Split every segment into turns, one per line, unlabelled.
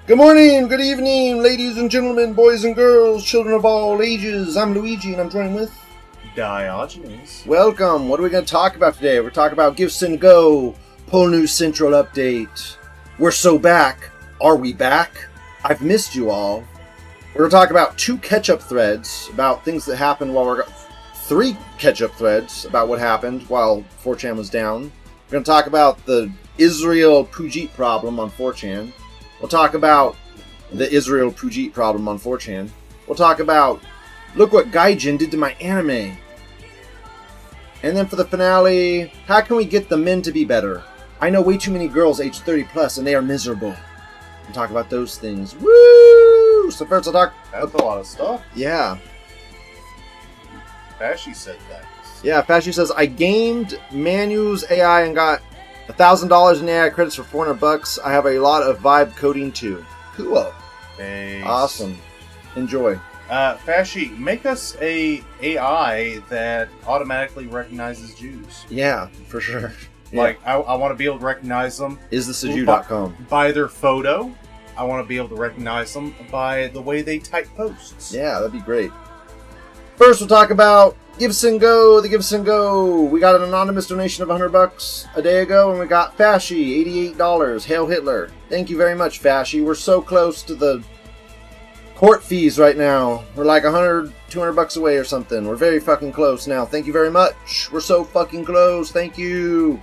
Good morning, good evening, ladies and gentlemen, boys and girls, children of all ages. I'm Luigi, and I'm joined with
Diogenes.
Welcome. What are we going to talk about today? We're talking about GiveSendGo, Poll News Central update. We're so back. Are we back? I've missed you all. We're going to talk about 2 Catchup threads about things that happened while 3 Catchup threads about what happened while 4chan was down. We're going to talk about the Israel Pujit problem on 4chan. We'll talk about the Israel Pujit problem on 4chan. We'll talk about, look what Gaijin did to my anime. And then for the finale, how can we get the men to be better? I know way too many girls age 30 plus and they are miserable. We'll talk about those things. Woo! So first I'll talk...
That's a lot of stuff.
Yeah.
Fashy said that.
Yeah, Fashy says, I gamed Manu's AI and got $1,000 in AI credits for $400. I have a lot of vibe coding too. Cool.
Thanks.
Awesome. Enjoy.
Fashy, make us a AI that automatically recognizes Jews.
Yeah, for sure. Yeah.
Like, I want to be able to recognize them.
Isthisisjew.com.
By their photo. I want to be able to recognize them by the way they type posts.
Yeah, that'd be great. First, we'll talk about GiveSendGo, the GiveSendGo. We got an anonymous donation of $100 a day ago, and we got Fashy, $88. Hail Hitler. Thank you very much, Fashy. We're so close to the court fees right now. We're like $100, $200 away or something. We're very fucking close now. Thank you very much. We're so fucking close. Thank you.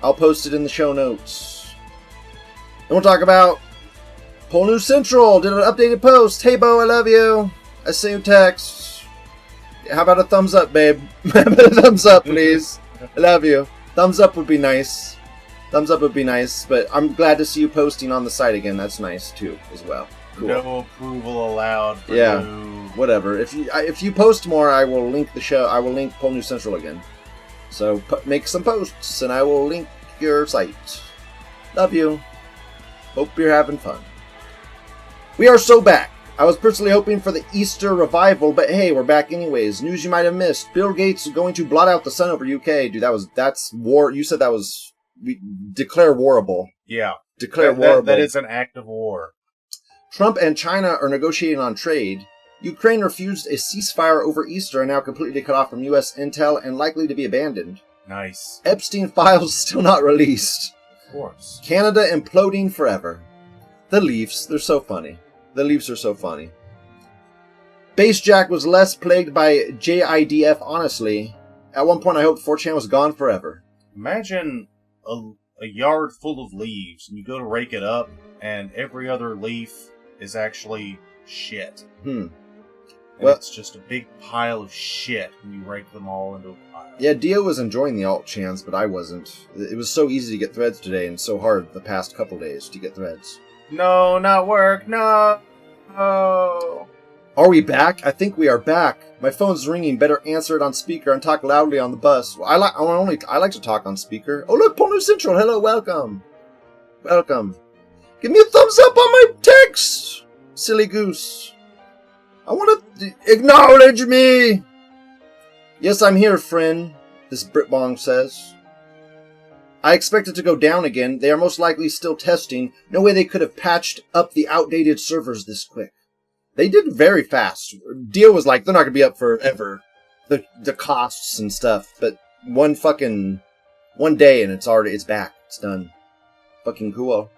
I'll post it in the show notes. Then we'll talk about Poll News Central. Did an updated post. Hey, Bo, I love you. I see your text. How about a thumbs up, babe? How about a thumbs up, please? I love you. Thumbs up would be nice. Thumbs up would be nice, but I'm glad to see you posting on the site again. That's nice, too, as well. Cool.
No approval allowed for
yeah,
you.
Whatever. If you post more, I will link the show. I will link Poll News Central again. So make some posts, and I will link your site. Love you. Hope you're having fun. We are so back. I was personally hoping for the Easter revival, but hey, we're back anyways. News you might have missed. Bill Gates is going to blot out the sun over UK. Dude, that's war. You said that was... declare warable.
Yeah.
Declare warable.
That is an act of war.
Trump and China are negotiating on trade. Ukraine refused a ceasefire over Easter and now completely cut off from U.S. intel and likely to be abandoned.
Nice.
Epstein files still not released.
Of course.
Canada imploding forever. The Leafs, they're so funny. The Leafs are so funny. Bassjack was less plagued by JIDF, honestly. At one point, I hoped 4chan was gone forever.
Imagine a yard full of leaves, and you go to rake it up, and every other leaf is actually shit.
Well,
it's just a big pile of shit when you rake them all into a pile.
Yeah, Dio was enjoying the alt chans, but I wasn't. It was so easy to get threads today, and so hard the past couple days to get threads.
No, not work. No.
Are we back? I think we are back. My phone's ringing. Better answer it on speaker and talk loudly on the bus. Well, I like to talk on speaker. Oh look, Poll News Central. Hello, welcome. Welcome. Give me a thumbs up on my text, silly goose. I want to acknowledge me. Yes, I'm here, friend. This Britbong says. I expect it to go down again. They are most likely still testing. No way they could have patched up the outdated servers this quick. They did very fast. Dio was like, they're not going to be up forever. The costs and stuff. But one day and it's back. It's done. Fucking cool.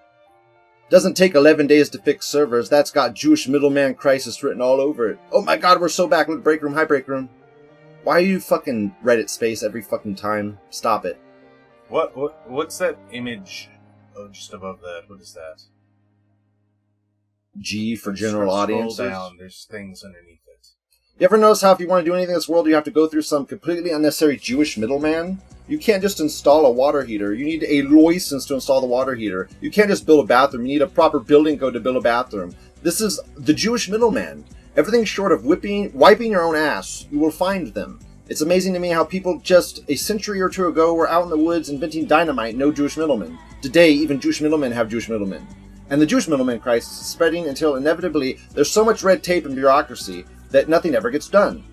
Doesn't take 11 days to fix servers. That's got Jewish middleman crisis written all over it. Oh my god, we're so back. Look, break room. Hi, break room. Why are you fucking Reddit space every fucking time? Stop it.
What's that image? Oh, just above that. What is that?
G for general audiences.
Scroll down. There's things underneath it.
You ever notice how if you want to do anything in this world, you have to go through some completely unnecessary Jewish middleman? You can't just install a water heater. You need a license to install the water heater. You can't just build a bathroom. You need a proper building code to build a bathroom. This is the Jewish middleman. Everything short of wiping your own ass, you will find them. It's amazing to me how people just a century or two ago were out in the woods inventing dynamite, no Jewish middlemen. Today, even Jewish middlemen have Jewish middlemen. And the Jewish middleman crisis is spreading until inevitably there's so much red tape and bureaucracy that nothing ever gets done.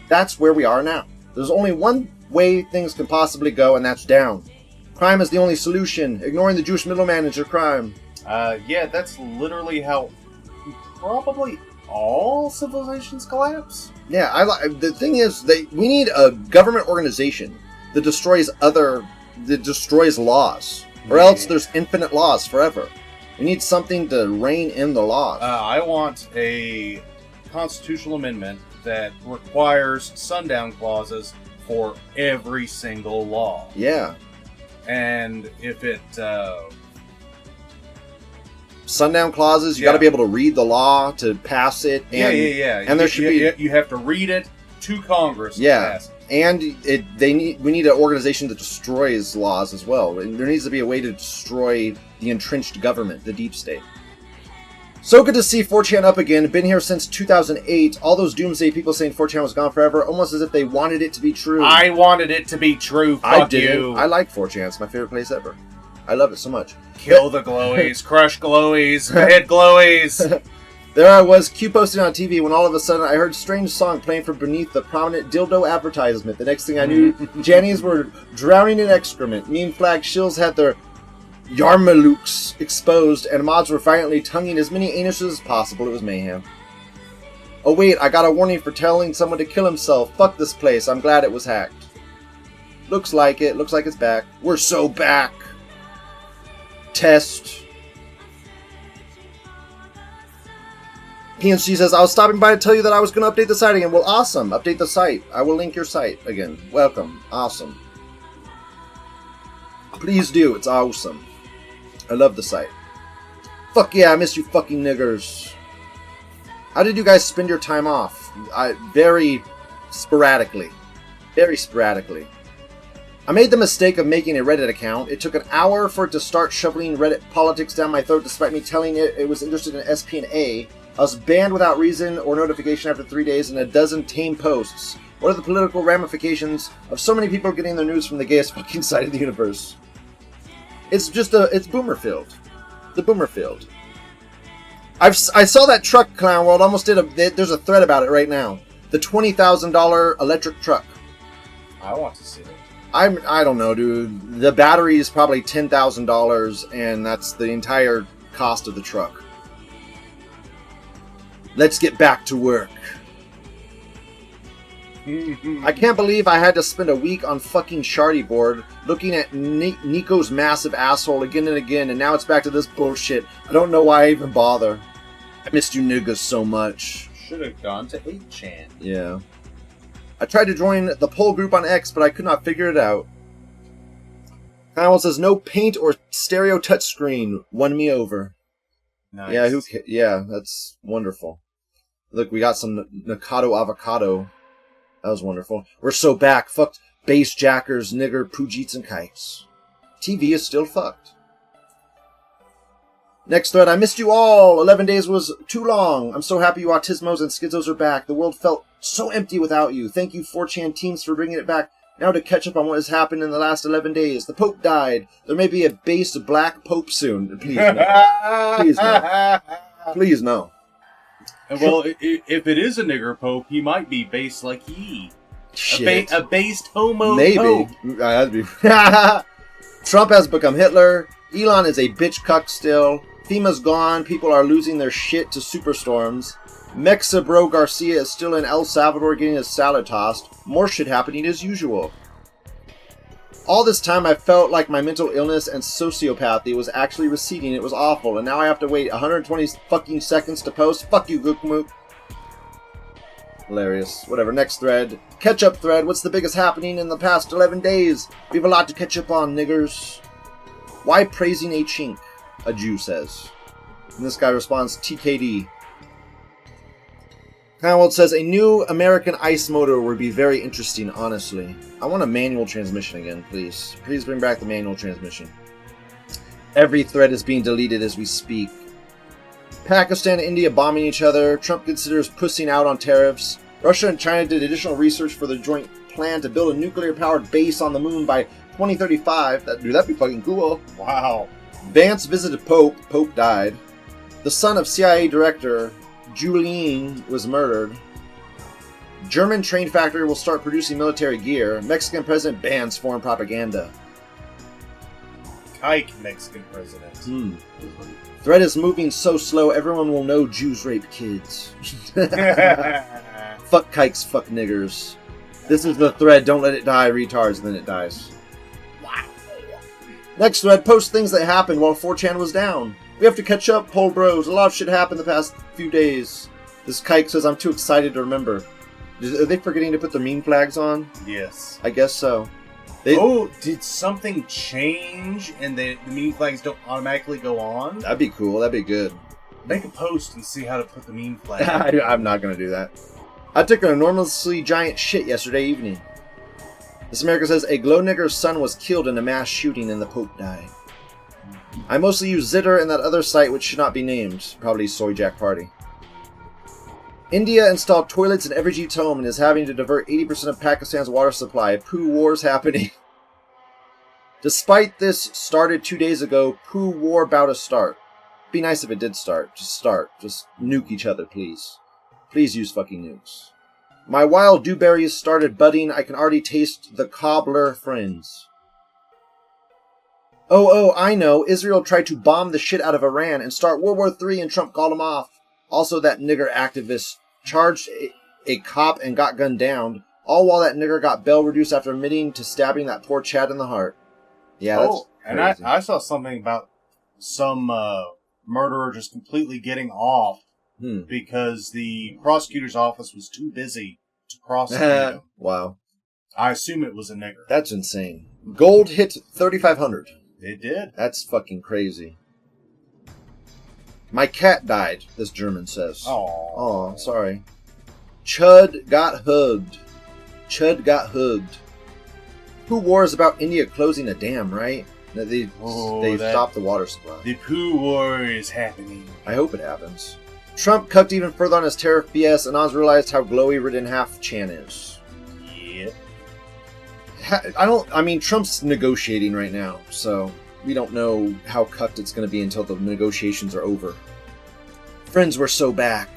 That's where we are now. There's only one way things can possibly go, and that's down. Crime is the only solution. Ignoring the Jewish middleman is your crime.
Yeah, that's literally how probably all civilizations collapse.
Yeah, the thing is, we need a government organization that destroys laws, or else there's infinite laws forever. We need something to rein in the laws.
I want a constitutional amendment that requires sundown clauses for every single law.
Yeah.
And if it...
sundown clauses, you got to be able to read the law to pass it. And,
yeah.
And there should be...
You have to read it to Congress to pass it.
And we need an organization that destroys laws as well. And there needs to be a way to destroy the entrenched government, the deep state. So good to see 4chan up again. Been here since 2008. All those doomsday people saying 4chan was gone forever, almost as if they wanted it to be true.
I wanted it to be true. Fuck you.
I like 4chan. It's my favorite place ever. I love it so much.
Kill the glowies, crush glowies, hit glowies.
There I was, Q posting on TV, when all of a sudden I heard a strange song playing from beneath the prominent dildo advertisement. The next thing I knew, Jannies were drowning in excrement. Meme flag shills had their yarmaluks exposed, and mods were violently tonguing as many anuses as possible. It was mayhem. Oh wait, I got a warning for telling someone to kill himself. Fuck this place. I'm glad it was hacked. Looks like it. Looks like it's back. We're so back. Test. PNC says, I was stopping by to tell you that I was going to update the site again. Well, awesome. Update the site. I will link your site again. Welcome. Awesome. Please do. It's awesome. I love the site. Fuck yeah, I miss you fucking niggers. How did you guys spend your time off? Very sporadically. Very sporadically. I made the mistake of making a Reddit account. It took an hour for it to start shoveling Reddit politics down my throat despite me telling it was interested in SP&A. I was banned without reason or notification after 3 days and a dozen tame posts. What are the political ramifications of so many people getting their news from the gayest fucking side of the universe? It's just it's Boomerfield. The Boomerfield. I saw that truck, Clown World, almost there's a thread about it right now. The $20,000 electric truck.
I want to see it.
I don't know, dude. The battery is probably $10,000 and that's the entire cost of the truck. Let's get back to work. I can't believe I had to spend a week on fucking Shardy board looking at Nico's massive asshole again and again, and now it's back to this bullshit. I don't know why I even bother. I missed you niggas so much.
Should have gone to 8chan.
Yeah. I tried to join the poll group on X, but I could not figure it out. Kyle says, no paint or stereo touchscreen won me over.
Nice.
Yeah, yeah, that's wonderful. Look, we got some Nakado avocado. That was wonderful. We're so back. Fucked bass jackers, nigger, poojeets, and kites. TV is still fucked. Next thread. I missed you all. 11 days was too long. I'm so happy you autismos and schizos are back. The world felt so empty without you. Thank you 4chan teams for bringing it back. Now to catch up on what has happened in the last 11 days. The Pope died. There may be a based black Pope soon. Please no. Please no. Please no.
Well, if it is a nigger Pope, he might be based like ye.
Shit.
A based homo
Maybe.
Pope.
That'd be... Trump has become Hitler. Elon is a bitch cuck still. FEMA's gone. People are losing their shit to superstorms. Mexa Bro Garcia is still in El Salvador getting his salad tossed. More shit happening as usual. All this time I felt like my mental illness and sociopathy was actually receding. It was awful. And now I have to wait 120 fucking seconds to post. Fuck you, Gookmook. Hilarious. Whatever. Next thread. Catch-up thread. What's the biggest happening in the past 11 days? We have a lot to catch up on, niggers. Why praising a chink? A Jew says. And this guy responds, TKD. Howard says, a new American ice motor would be very interesting, honestly. I want a manual transmission again, please. Please bring back the manual transmission. Every thread is being deleted as we speak. Pakistan and India bombing each other. Trump considers pussing out on tariffs. Russia and China did additional research for their joint plan to build a nuclear-powered base on the moon by 2035. That'd be fucking cool.
Wow.
Vance visited Pope. Pope died. The son of CIA director Julian was murdered. German train factory will start producing military gear. Mexican president bans foreign propaganda.
Kike Mexican president.
Thread is moving so slow, everyone will know Jews rape kids. Fuck kikes, fuck niggers. This is the thread, don't let it die, retards, and then it dies.
Wow.
Next thread, post things that happened while 4chan was down. We have to catch up, pole bros. A lot of shit happened the past few days. This kike says I'm too excited to remember. Are they forgetting to put their meme flags on?
Yes.
I guess so.
Did something change and the meme flags don't automatically go on?
That'd be cool. That'd be good.
Make a post and see how to put the meme flag.
I'm not going to do that. I took an enormously giant shit yesterday evening. This America says a glow nigger's son was killed in a mass shooting and the Pope died. I mostly use Zitter and that other site which should not be named. Probably Soy Jack Party. India installed toilets in every Jeep's home and is having to divert 80% of Pakistan's water supply. Poo wars happening. Despite this started 2 days ago, poo war about to start. Be nice if it did start. Just start. Just nuke each other, please. Please use fucking nukes. My wild dewberries started budding. I can already taste the cobbler friends. Oh, I know. Israel tried to bomb the shit out of Iran and start World War III and Trump called him off. Also, that nigger activist charged a cop and got gunned down, all while that nigger got bail reduced after admitting to stabbing that poor Chad in the heart. Yeah, that's crazy.
And I saw something about some murderer just completely getting off because the prosecutor's office was too busy to prosecute him.
Wow.
I assume it was a nigger.
That's insane. Gold hit 3,500.
It did.
That's fucking crazy. My cat died, this German says.
Oh,
sorry. Chud got hugged. Chud got hugged. Who wars about India closing a dam, right? They stopped the water supply.
The poo war is happening.
I hope it happens. Trump cucked even further on his tariff BS, and Oz realized how glowy-ridden half-chan is.
Yep.
Trump's negotiating right now, so we don't know how cucked it's going to be until the negotiations are over. Friends were so back.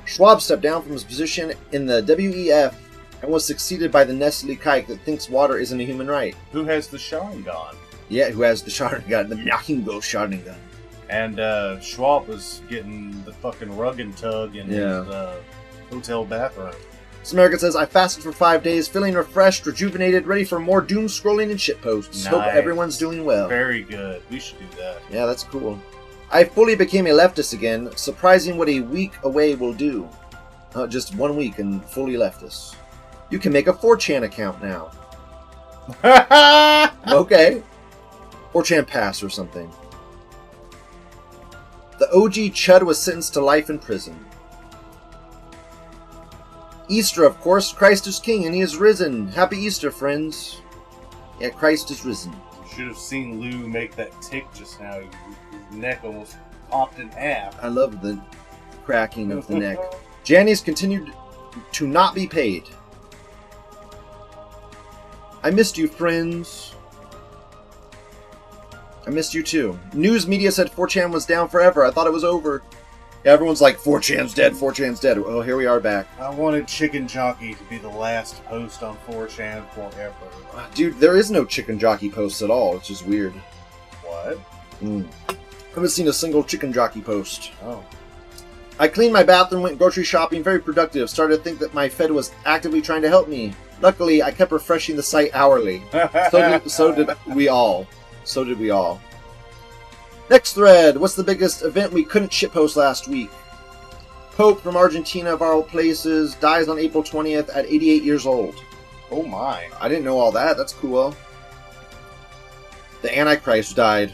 Schwab stepped down from his position in the WEF and was succeeded by the Nestle kike that thinks water isn't a human right.
Who has the Sharingan?
Yeah, who has the Sharingan, the Nakingo Sharingan.
And Schwab was getting the fucking rug and tug in his hotel bathroom.
This American says, I fasted for 5 days, feeling refreshed, rejuvenated, ready for more doom scrolling and shitposts.
Nice.
Hope everyone's doing well.
Very good. We should do that.
Yeah, that's cool. I fully became a leftist again. Surprising what a week away will do. Just 1 week and fully leftist. You can make a 4chan account now. Okay. 4chan Pass or something. The OG Chud was sentenced to life in prison. Easter, of course. Christ is king and he is risen. Happy Easter, friends. Yeah, Christ is risen.
You should have seen Lou make that tick just now. His neck almost popped in half.
I love the cracking of the neck. Jannies continued to not be paid. I missed you, friends. I missed you too. News media said 4chan was down forever. I thought it was over. Yeah, everyone's like, 4chan's dead, 4chan's dead. Oh, here we are back.
I wanted Chicken Jockey to be the last post on 4chan forever.
Dude, there is no Chicken Jockey posts at all. It's just weird.
What?
I haven't seen a single Chicken Jockey post.
Oh.
I cleaned my bathroom, went grocery shopping, very productive. Started to think that my Fed was actively trying to help me. Luckily, I kept refreshing the site hourly. So did we all. So did we all. Next thread. What's the biggest event we couldn't shitpost last week? Pope from Argentina, of all places, dies on April 20th at 88 years old.
Oh my.
I didn't know all that. That's cool. The Antichrist died.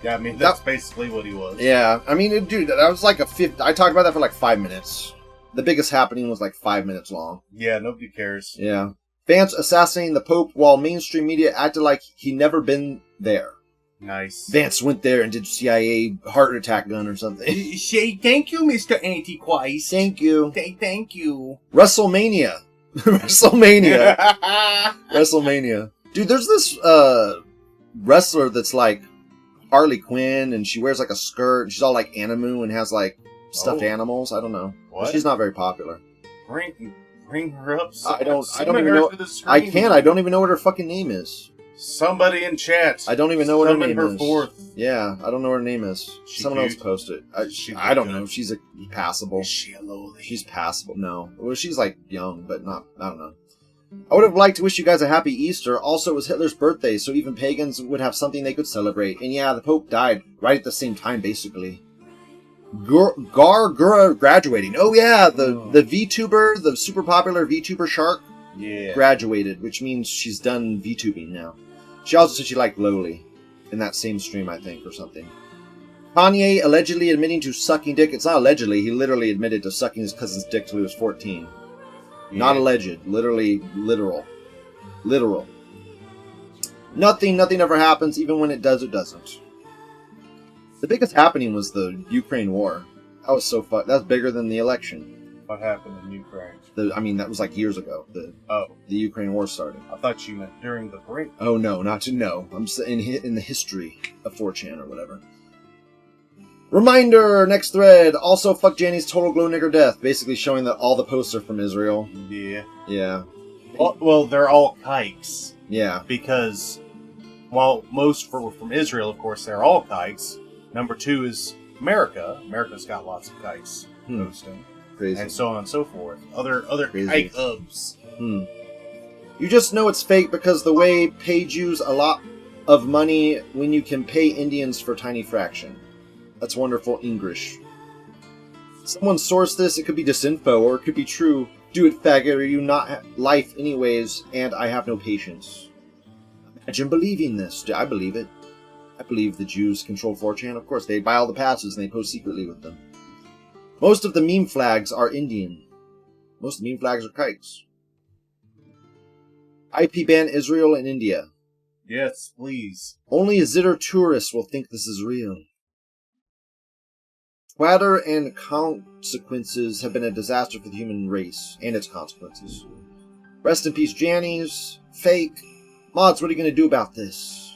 Yeah, I mean, that's basically what he was.
Yeah. I mean, dude, that was like I talked about that for like 5 minutes. The biggest happening was like 5 minutes long.
Yeah, nobody cares.
Yeah. Vance assassinating the Pope while mainstream media acted like he never been there.
Nice.
Vance went there and did CIA heart attack gun or something.
Say thank you, Mr. Antichrist.
Thank you.
Thank you.
WrestleMania. WrestleMania. Dude, there's this wrestler that's like Harley Quinn, and she wears like a skirt, and she's all like Animu and has like stuffed animals. I don't know.
What?
She's not very popular.
Bring her up.
I don't even know. I don't even know what her fucking name is.
Somebody in chat.
I don't even know what her name is.
Forth.
Yeah, I don't know what her name is. Someone else posted. I don't know. She's passable.
Is she a lowly?
She's passable. No. Well, she's like young, but not. I don't know. I would have liked to wish you guys a happy Easter. Also, it was Hitler's birthday, so even pagans would have something they could celebrate. And yeah, the Pope died right at the same time, basically. Gargura graduating. Oh yeah, the VTuber, the super popular VTuber Shark, graduated, which means she's done VTubing now. She also said she liked Lowly in that same stream, I think, or something. Kanye allegedly admitting to sucking dick. It's not allegedly. He literally admitted to sucking his cousin's dick till he was 14. Yeah. Not alleged. Literally, literal. Literal. Nothing ever happens. Even when it does, it doesn't. The biggest happening was the Ukraine war. That was so fun. That's bigger than the election.
What happened in Ukraine?
That was like years ago. The Ukraine war started.
I thought you meant during the break.
Oh no, not to know. I'm in the history of 4chan or whatever. Reminder, next thread. Also, fuck Janny's total glow nigger death. Basically showing that all the posts are from Israel.
Yeah.
Yeah.
Well, they're all kikes.
Yeah.
Because, while most were from Israel, of course, they're all kikes. Number 2 is America. America's got lots of kikes posting.
Crazy.
And so on and so forth. Other kike hubs.
You just know it's fake because the way paid Jews a lot of money when you can pay Indians for a tiny fraction. That's wonderful English. Someone sourced this. It could be disinfo or it could be true. Do it, faggot, or you not life anyways, and I have no patience. Imagine believing this. I believe it. I believe the Jews control 4chan. Of course, they buy all the passes and they post secretly with them. Most of the meme flags are Indian. Most of the meme flags are kikes. IP ban Israel and India.
Yes, please.
Only Zitter tourists will think this is real. Twitter and consequences have been a disaster for the human race and its consequences. Rest in peace, Jannies. Fake. Mods, what are you going to do about this?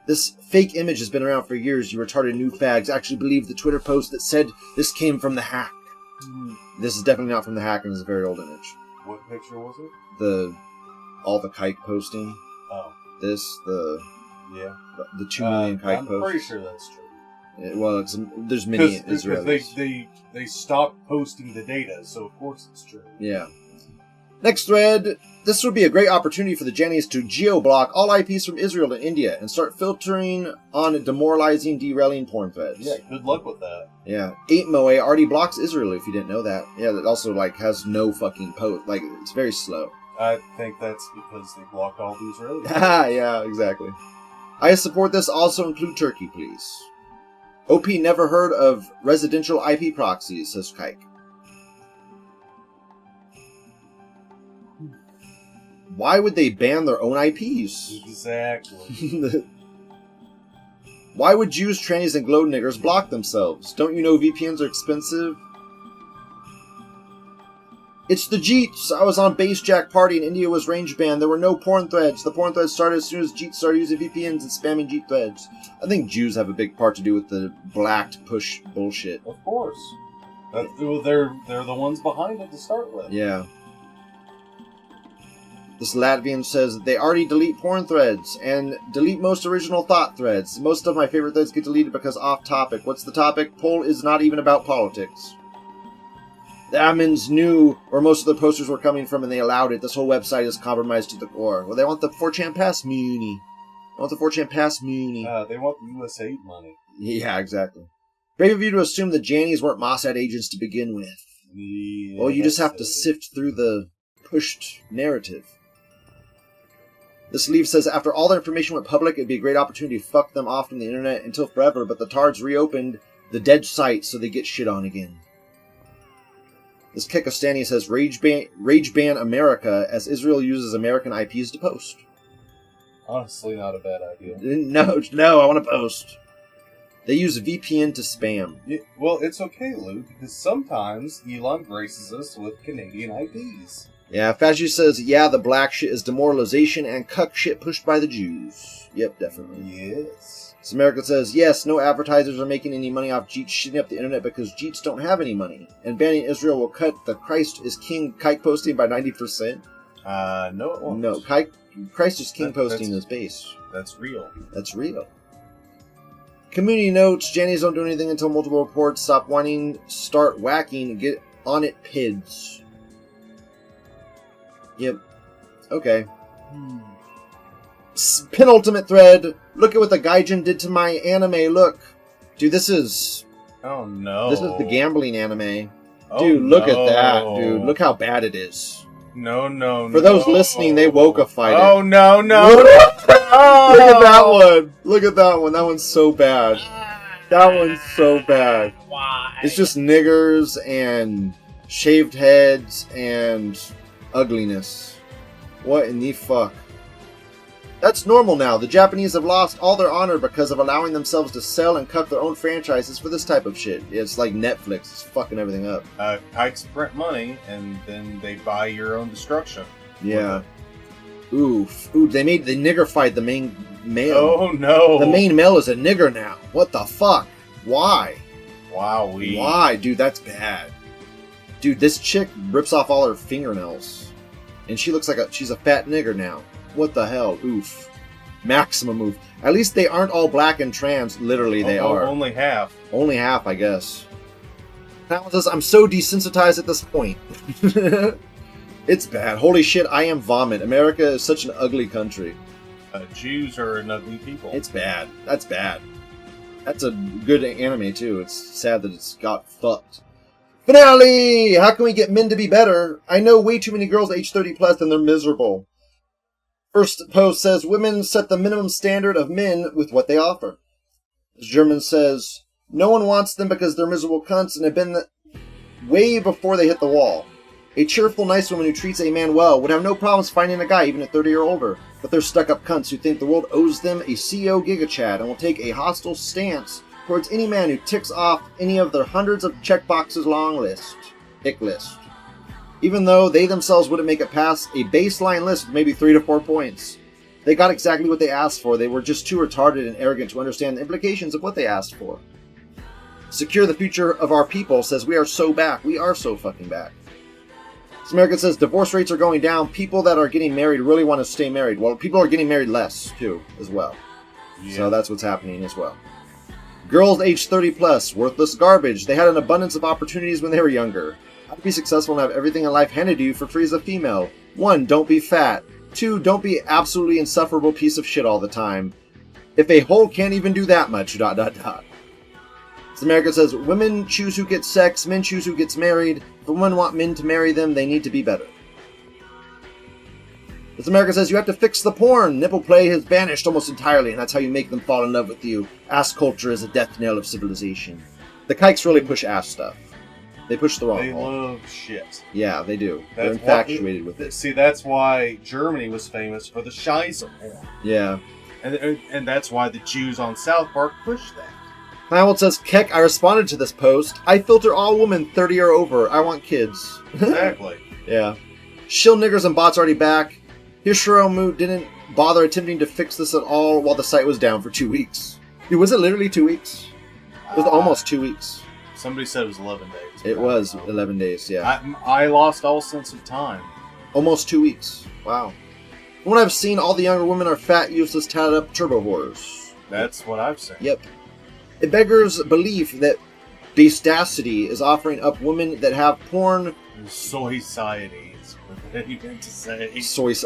This fake image has been around for years. You retarded new fags actually believe the Twitter post that said this came from the hack. This is definitely not from the hack and is a very old image.
What picture was it?
All the kike posting.
Oh.
The 2 million kike posts.
I'm pretty sure that's true.
There's many Israelis.
Because they stopped posting the data, so of course it's true.
Yeah. Next thread. This would be a great opportunity for the Jannies to geo-block all IPs from Israel and India and start filtering on demoralizing, derailing porn threads.
Yeah, good luck with that.
Yeah. 8moe already blocks Israel, if you didn't know that. Yeah, that also, has no fucking post. It's very slow.
I think that's because they blocked all the Israelis.
Yeah, exactly. I support this. Also include Turkey, please. OP never heard of residential IP proxies, says Kike. Why would they ban their own IPs?
Exactly.
Why would Jews, trannies, and glow niggers block themselves? Don't you know VPNs are expensive? It's the Jeets! I was on Base Jack Party and India was range banned. There were no porn threads. The porn threads started as soon as Jeets started using VPNs and spamming Jeet threads. I think Jews have a big part to do with the blacked push bullshit.
Of course. They're the ones behind it to start with.
Yeah. This Latvian says they already delete porn threads and delete most original thought threads. Most of my favorite threads get deleted because off topic. What's the topic? Poll is not even about politics. The admins knew where most of the posters were coming from and they allowed it. This whole website is compromised to the core. Well, they want the 4chan Pass Muni. They want the 4chan Pass Muni.
They want the USAID money.
Yeah, exactly. Brave of you to assume the Jannies weren't Mossad agents to begin with.
Yeah,
well, you just have to sift through the pushed narrative. This leaf says, after all the information went public, it'd be a great opportunity to fuck them off from the internet until forever, but the Tards reopened the dead site so they get shit on again. This Kekostani says, rage ban America as Israel uses American IPs to post.
Honestly, not a bad idea.
No, I want to post. They use VPN to spam.
Yeah, well, it's okay, Luke, because sometimes Elon graces us with Canadian IPs.
Yeah, Faji says, yeah, the black shit is demoralization and cuck shit pushed by the Jews. Yep, definitely.
Yes.
So America says, yes, no advertisers are making any money off Jeets shitting up the internet because Jeets don't have any money. And banning Israel will cut the Christ is King kike posting by 90%.
No, it won't.
No, Christ is King posting his base.
That's real.
That's real. Community notes, Jannies don't do anything until multiple reports. Stop whining, start whacking, get on it, pids. Yep. Okay. Penultimate thread. Look at what the Gaijin did to my anime. Look. Dude, this is...
Oh, no.
This is the gambling anime. Dude, look at that, dude. Look how bad it is.
No.
For those listening, they woke-a-fied it.
Oh, no.
Look at that one. Look at that one. That one's so bad. That one's so bad.
Why?
It's just niggers and shaved heads and ugliness. What in the fuck? That's normal now. The Japanese have lost all their honor because of allowing themselves to sell and cuck their own franchises for this type of shit. It's like Netflix. It's fucking everything up.
Kikes print money, and then they buy your own destruction.
Yeah. Oof. Ooh, they niggerfied the main male.
Oh, no.
The main male is a nigger now. What the fuck? Why?
Wowee.
Why? Dude, that's bad. Dude, this chick rips off all her fingernails. And she looks like she's a fat nigger now. What the hell? Oof. Maximum move. At least they aren't all black and trans. Literally, they are.
Only half.
Only half, I guess. That says, I'm so desensitized at this point. It's bad. Holy shit, I am vomit. America is such an ugly country.
Jews are an ugly people.
It's bad. That's bad. That's a good anime, too. It's sad that it's got fucked. Finale! How can we get men to be better? I know way too many girls age 30 plus and they're miserable. First post says, women set the minimum standard of men with what they offer. This German says, no one wants them because they're miserable cunts and have been way before they hit the wall. A cheerful, nice woman who treats a man well would have no problems finding a guy even at 30 or older, but they're stuck-up cunts who think the world owes them a CEO gigachad and will take a hostile stance towards any man who ticks off any of their hundreds of checkboxes long list. Pick list. Even though they themselves wouldn't make it past a baseline list of maybe 3 to 4 points. They got exactly what they asked for. They were just too retarded and arrogant to understand the implications of what they asked for. Secure the future of our people says we are so back. We are so fucking back. American says divorce rates are going down. People that are getting married really want to stay married. Well, people are getting married less, too, as well. Yeah. So that's what's happening as well. Girls age 30 plus, worthless garbage. They had an abundance of opportunities when they were younger. How to be successful and have everything in life handed to you for free as a female. 1, don't be fat. 2, don't be absolutely insufferable piece of shit all the time. If a hole can't even do that much, ... America says, women choose who gets sex, men choose who gets married. If women want men to marry them, they need to be better. This America says, you have to fix the porn. Nipple play has vanished almost entirely, and that's how you make them fall in love with you. Ass culture is a death knell of civilization. The kikes really push ass stuff. They push the wrong
They
hole.
love shit.
Yeah, they do. They're infatuated with it.
See, that's why Germany was famous for the Scheisse porn.
Yeah.
And that's why the Jews on South Park pushed that.
Kleinwald says, Keck, I responded to this post. I filter all women 30 or over. I want kids.
Exactly.
Yeah. Shill niggers and bots already back. Hishiromu didn't bother attempting to fix this at all while the site was down for 2 weeks. Dude, was it literally 2 weeks? It was almost 2 weeks.
Somebody said it was 11 days.
It was 11 days, yeah.
I lost all sense of time.
Almost 2 weeks. Wow. From what I've seen, all the younger women are fat, useless, tatted up turbo whores.
That's what I've seen.
Yep. It beggars belief that Beastacity is offering up women that have porn...
Soy-society is what you meant to say.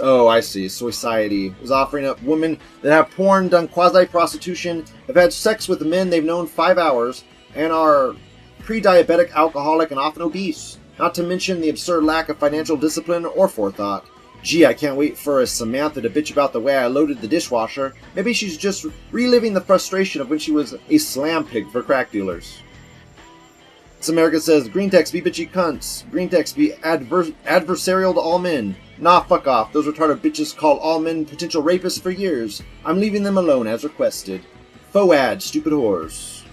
Oh, I see. Soy-society is offering up women that have porn, done quasi-prostitution, have had sex with men they've known 5 hours, and are pre-diabetic, alcoholic, and often obese. Not to mention the absurd lack of financial discipline or forethought. Gee, I can't wait for a Samantha to bitch about the way I loaded the dishwasher. Maybe she's just reliving the frustration of when she was a slam pig for crack dealers. This America says, green text be bitchy cunts. Green text be adversarial to all men. Nah, fuck off. Those retarded bitches call all men potential rapists for years. I'm leaving them alone as requested. Faux stupid whores.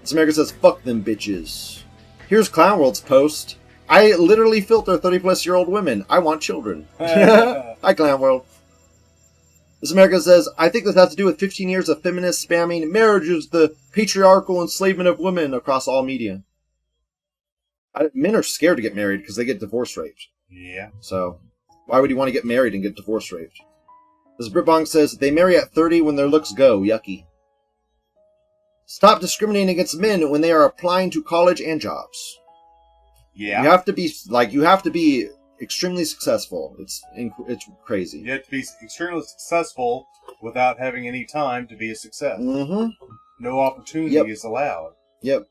This America says, fuck them bitches. Here's Clownworld's post. I literally filter 30-plus-year-old women. I want children. Hi, Clownworld. This America says, I think this has to do with 15 years of feminist spamming. Marriage is the patriarchal enslavement of women across all media. Men are scared to get married because they get divorce raped.
Yeah.
So, why would you want to get married and get divorce raped? This Britbong says, they marry at 30 when their looks go. Yucky. Stop discriminating against men when they are applying to college and jobs.
Yeah.
You have to be extremely successful. It's crazy.
You have to be extremely successful without having any time to be a success.
Mm-hmm.
No opportunity is allowed.
Yep.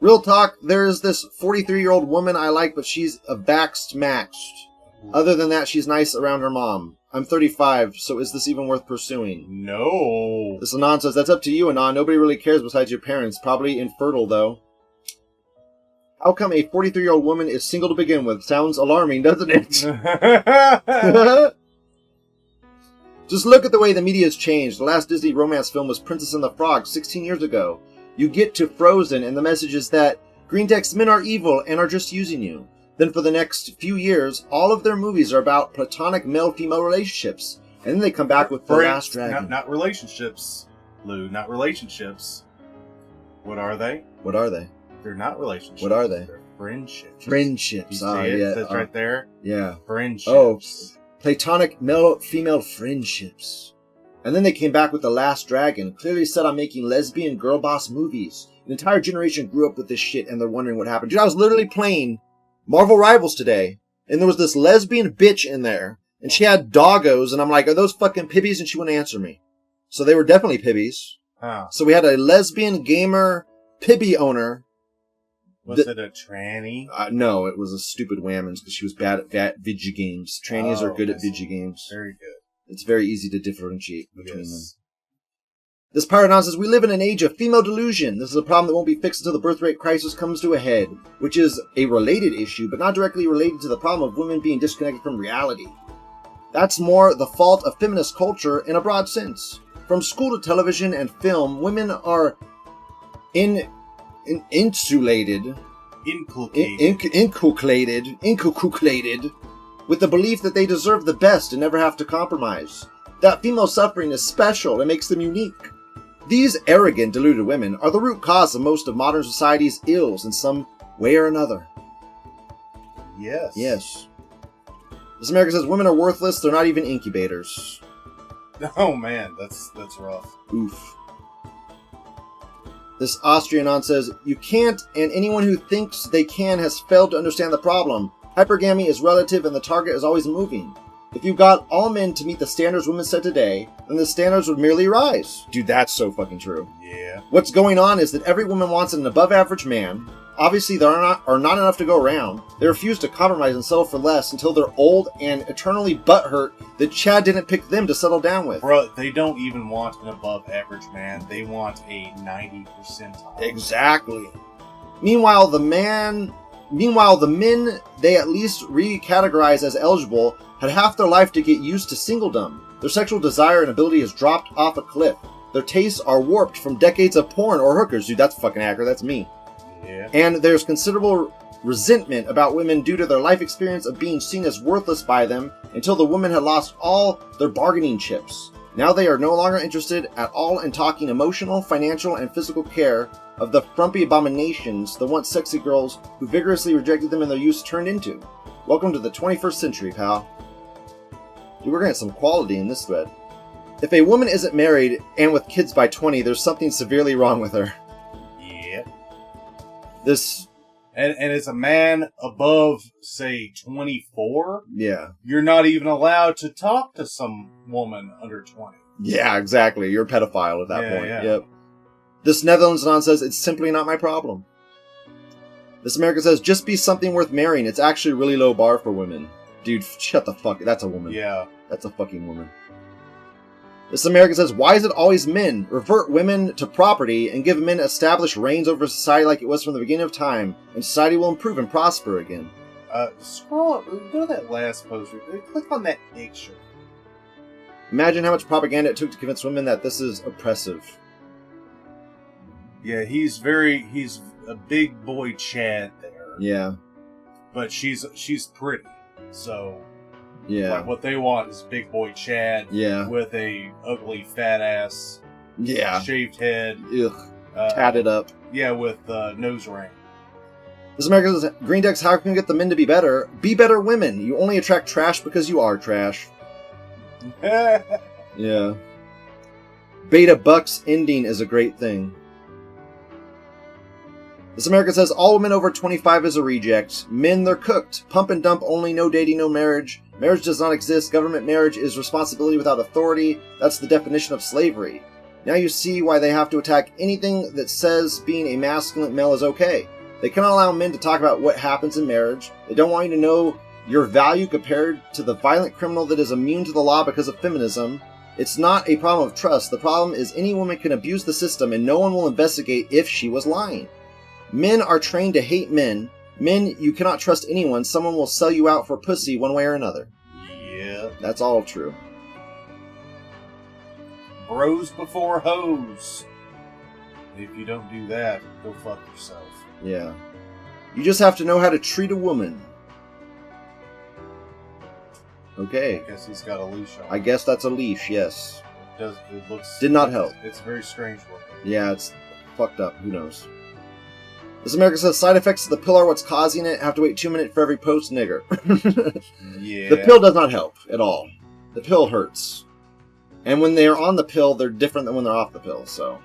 Real talk, there's this 43-year-old woman I like, but she's a vaxxed maxed. Other than that, she's nice around her mom. I'm 35, so is this even worth pursuing?
No.
This Anon says, that's up to you, Anon. Nobody really cares besides your parents. Probably infertile, though. How come a 43-year-old woman is single to begin with? Sounds alarming, doesn't it? Just look at the way the media has changed. The last Disney romance film was Princess and the Frog 16 years ago. You get to Frozen, and the message is that green text men are evil and are just using you. Then for the next few years, all of their movies are about platonic male-female relationships. And then they come back with The Last Dragon.
Not relationships, Lou. Not relationships. What are they?
What are they?
They're not relationships.
What are they?
They're friendships.
Friendships.
You see it?
Yeah.
That's right there.
Yeah.
Friendships.
Oh, platonic male-female friendships. And then they came back with The Last Dragon, clearly set on making lesbian girl boss movies. An entire generation grew up with this shit, and they're wondering what happened. Dude, I was literally playing Marvel Rivals today, and there was this lesbian bitch in there, and she had doggos, and I'm like, are those fucking pibbies? And she wouldn't answer me. So they were definitely pibbies.
Huh.
So we had a lesbian gamer pibby owner.
Was it a tranny?
No, it was a stupid whammons because she was bad at video games. Trannies are good at video games.
Very good.
It's very easy to differentiate between them. This paradox says, we live in an age of female delusion. This is a problem that won't be fixed until the birth rate crisis comes to a head, which is a related issue, but not directly related to the problem of women being disconnected from reality. That's more the fault of feminist culture in a broad sense. From school to television and film, women are inculcated with the belief that they deserve the best and never have to compromise. That female suffering is special and makes them unique. These arrogant, deluded women are the root cause of most of modern society's ills in some way or another.
Yes.
Yes. This America says women are worthless, they're not even incubators.
Oh man, that's rough.
Oof. This Austrian on says, you can't, and anyone who thinks they can has failed to understand the problem. Hypergamy is relative and the target is always moving. If you got all men to meet the standards women set today, then the standards would merely rise. Dude, that's so fucking true.
Yeah.
What's going on is that every woman wants an above-average man. Obviously, there are not enough to go around. They refuse to compromise and settle for less until they're old and eternally butthurt that Chad didn't pick them to settle down with.
Bro, they don't even want an above-average man. They want a 90 percentile.
Exactly. Meanwhile, the men they at least recategorize as eligible had half their life to get used to singledom. Their sexual desire and ability has dropped off a cliff. Their tastes are warped from decades of porn or hookers. Dude, that's fucking accurate. That's me.
Yeah.
And there's considerable resentment about women due to their life experience of being seen as worthless by them until the women had lost all their bargaining chips. Now they are no longer interested at all in talking emotional, financial, and physical care of the frumpy abominations the once sexy girls who vigorously rejected them in their youth turned into. Welcome to the 21st century, pal. Dude, we're getting some quality in this thread. If a woman isn't married and with kids by 20, there's something severely wrong with her.
Yeah.
This...
And as a man above, say, 24,
yeah,
you're not even allowed to talk to some woman under 20.
Yeah, exactly. You're a pedophile at that point.
Yeah.
Yep. This Netherlands non says, it's simply not my problem. This America says, just be something worth marrying. It's actually a really low bar for women. Dude, shut the fuck. That's a woman.
Yeah.
That's a fucking woman. This American says, why is it always men? Revert women to property and give men established reigns over society like it was from the beginning of time, and society will improve and prosper again.
Scroll up, go to that last post. Click on that picture.
Imagine how much propaganda it took to convince women that this is oppressive.
Yeah, he's a big boy Chad there.
Yeah.
But she's pretty, so...
Yeah.
Like what they want is big boy Chad with a ugly fat ass, shaved head,
tatted up.
Yeah, with nose ring.
This America says, Green Dex, how can you get the men to be better? Be better women. You only attract trash because you are trash. Yeah. Beta Bucks ending is a great thing. This America says, all women over 25 is a reject. Men, they're cooked. Pump and dump only, no dating, no marriage. Marriage does not exist. Government marriage is responsibility without authority. That's the definition of slavery. Now you see why they have to attack anything that says being a masculine male is okay. They cannot allow men to talk about what happens in marriage. They don't want you to know your value compared to the violent criminal that is immune to the law because of feminism. It's not a problem of trust. The problem is any woman can abuse the system and no one will investigate if she was lying. Men are trained to hate men. Men, you cannot trust anyone. Someone will sell you out for pussy one way or another.
Yeah.
That's all true.
Bros before hoes. If you don't do that, go fuck yourself.
Yeah. You just have to know how to treat a woman. Okay.
I guess he's got a leash on.
I guess that's a leash, yes.
It looks...
Did not help.
It's very strange looking.
Yeah, it's fucked up. Who knows? This America says, side effects of the pill are what's causing it. Have to wait 2 minutes for every post, nigger.
Yeah.
The pill does not help at all. The pill hurts. And when they're on the pill, they're different than when they're off the pill, so...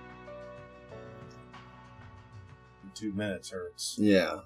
2 minutes hurts.
Yeah.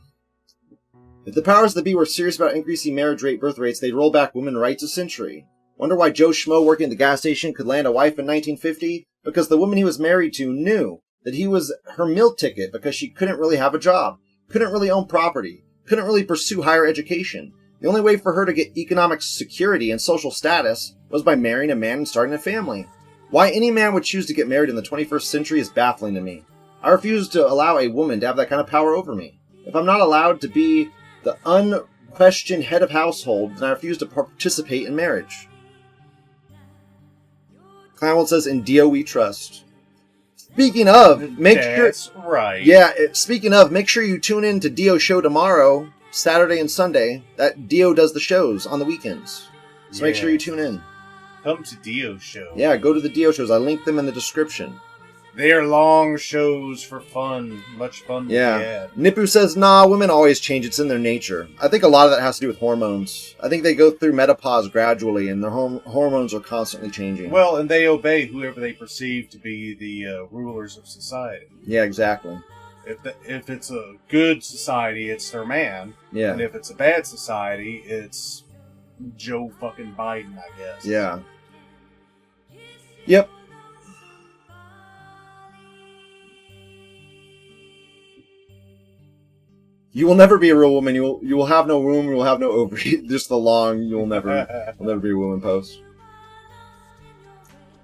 If the powers that be were serious about increasing marriage rate birth rates, they'd roll back women's rights a century. Wonder why Joe Schmo working at the gas station could land a wife in 1950? Because the woman he was married to knew that he was her meal ticket because she couldn't really have a job, couldn't really own property, couldn't really pursue higher education. The only way for her to get economic security and social status was by marrying a man and starting a family. Why any man would choose to get married in the 21st century is baffling to me. I refuse to allow a woman to have that kind of power over me. If I'm not allowed to be the unquestioned head of household, then I refuse to participate in marriage. Clownwood says, in Dio we trust. Speaking of, make sure...
That's right.
Yeah, speaking of, make sure you tune in to Dio's show tomorrow, Saturday and Sunday. That Dio does the shows on the weekends. So make sure you tune in.
Come to Dio's show.
Yeah, go to the Dio shows. I linked them in the description.
They are long shows for fun. Much fun to be had.
Nipu says, nah, women always change. It's in their nature. I think a lot of that has to do with hormones. I think they go through menopause gradually, and their hormones are constantly changing.
Well, and they obey whoever they perceive to be the rulers of society.
Yeah, exactly.
If it's a good society, it's their man.
Yeah.
And if it's a bad society, it's Joe fucking Biden, I guess.
Yeah. Yep. You will never be a real woman. You will have no womb. You will have no ovary. Just the long. You'll never be a woman post.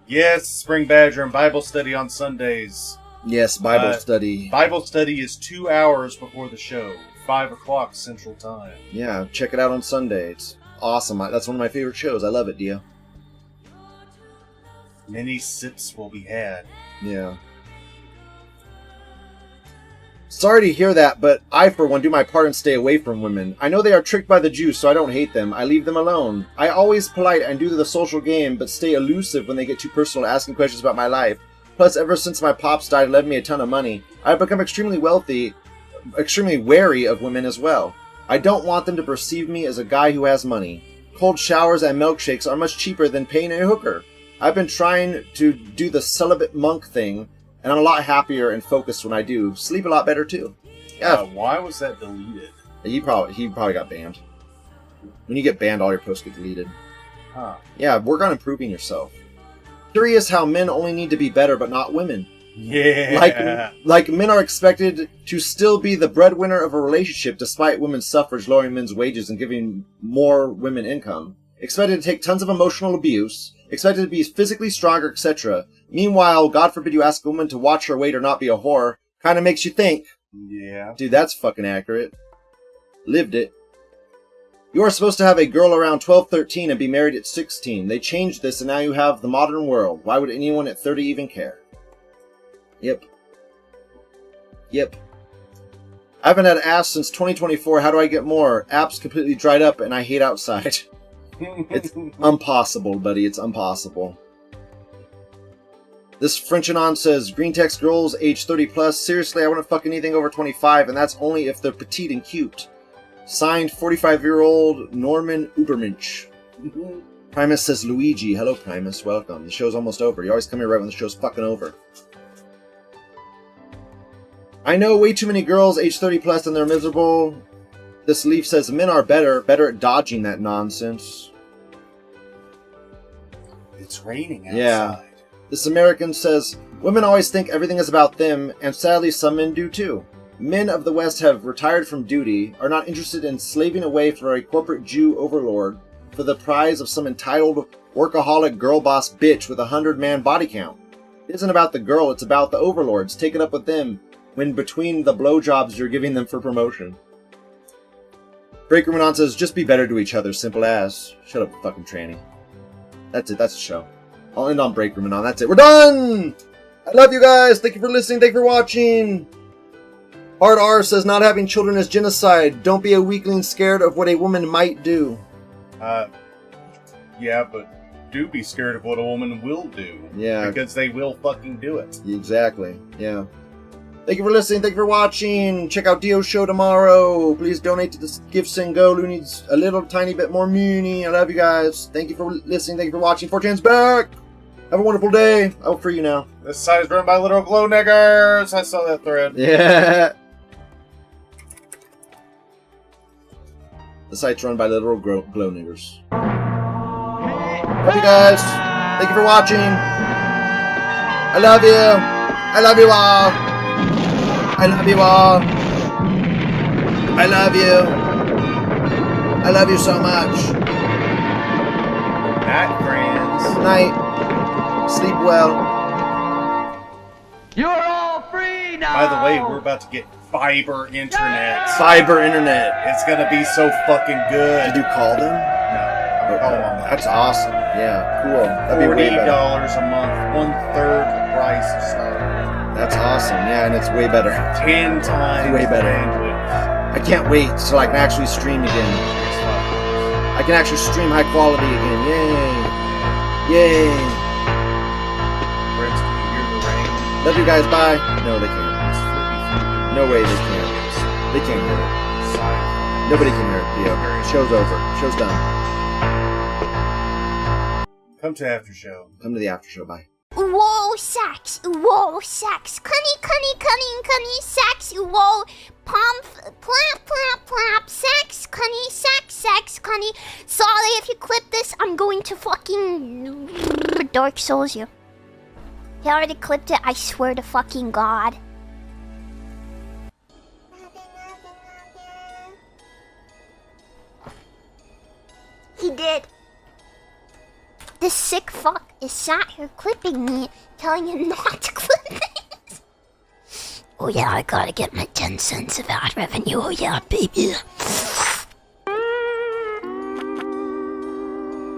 Yes, Spring Badger and Bible study on Sundays.
Yes, Bible study.
Bible study is 2 hours before the show, 5 o'clock Central Time.
Yeah, check it out on Sunday. It's awesome. That's one of my favorite shows. I love it, Dio.
Many sips will be had.
Yeah. Sorry to hear that, but I, for one, do my part and stay away from women. I know they are tricked by the Jews, so I don't hate them. I leave them alone. I always polite and do the social game, but stay elusive when they get too personal, asking questions about my life. Plus, ever since my pops died and left me a ton of money, I've become extremely wealthy, extremely wary of women as well. I don't want them to perceive me as a guy who has money. Cold showers and milkshakes are much cheaper than paying a hooker. I've been trying to do the celibate monk thing, and I'm a lot happier and focused when I do. Sleep a lot better, too. Yeah.
Why was that deleted?
He probably got banned. When you get banned, all your posts get deleted.
Huh.
Yeah, work on improving yourself. Curious how men only need to be better, but not women.
Yeah.
Like men are expected to still be the breadwinner of a relationship despite women's suffrage lowering men's wages and giving more women income. Expected to take tons of emotional abuse. Expected to be physically stronger, etc. Meanwhile, God forbid you ask a woman to watch her weight or not be a whore. Kind of makes you think.
Yeah.
Dude, that's fucking accurate. Lived it. You are supposed to have a girl around 12, 13 and be married at 16. They changed this and now you have the modern world. Why would anyone at 30 even care? Yep. I haven't had ass since 2024. How do I get more? Apps completely dried up and I hate outside. It's impossible, buddy. It's impossible. This French Anon says, green text girls age 30 plus. Seriously, I wouldn't fuck anything over 25, and that's only if they're petite and cute. Signed, 45-year-old Norman Ubermensch. Primus says, Luigi. Hello, Primus. Welcome. The show's almost over. You always come here right when the show's fucking over. I know way too many girls age 30 plus and they're miserable. This Leaf says, men are better at dodging that nonsense.
It's raining outside.
Yeah. This American says, women always think everything is about them, and sadly some men do too. Men of the West have retired from duty, are not interested in slaving away for a corporate Jew overlord for the prize of some entitled workaholic girl boss bitch with a 100-man body count. It isn't about the girl, it's about the overlords. Take it up with them when between the blowjobs you're giving them for promotion. Breaker Manon says, just be better to each other, simple as. Shut up, fucking tranny. That's it, that's the show. I'll end on Breaker Manon, that's it. We're done! I love you guys, thank you for listening, thank you for watching. Hard R says, not having children is genocide. Don't be a weakling scared of what a woman might do.
Yeah, but do be scared of what a woman will do.
Yeah.
Because they will fucking do it.
Exactly, yeah. Thank you for listening. Thank you for watching. Check out Dio's show tomorrow. Please donate to this GiveSendGo. Who needs a little tiny bit more money. I love you guys. Thank you for listening. Thank you for watching. 4chan's back. Have a wonderful day. I'll free you now.
This site is run by literal glow niggers. I saw that thread.
Yeah. The site's run by literal glow niggers. Love you guys. Thank you for watching. I love you. I love you all. I love you all. I love you. I love you so much.
Night, friends.
Good night. Sleep well.
You're all free now!
By the way, we're about to get fiber internet.
Fiber internet.
It's gonna be so fucking good.
Did you call them?
No, I'm calling on that.
That's awesome. Yeah, cool. That'd be way better.
$40 a month, 1/3 the price to start.
That's awesome. Yeah, and it's way better.
10 times
Way better.
bandwidth.
I can't wait till I can actually stream again. I can actually stream high quality again. Yay. Yay.
Friends, can you hear the rain?
Love you guys. Bye. No, they can't.
It's flippy flippy.
No way they can't. They can't hear it.
Sigh.
Nobody can hear it. Yeah. Show's over. Show's done.
Come to after show.
Come to the after show. Bye.
Whoa, sax, cunny, sax, whoa, plap, plap, plap, sax, cunny. Sorry if you clip this, I'm going to fucking Dark Souls you. He already clipped it, I swear to fucking God. He did. This sick fuck is sat here clipping me, telling him not to clip it. Oh yeah, I gotta get my 10 cents of ad revenue. Oh yeah, baby.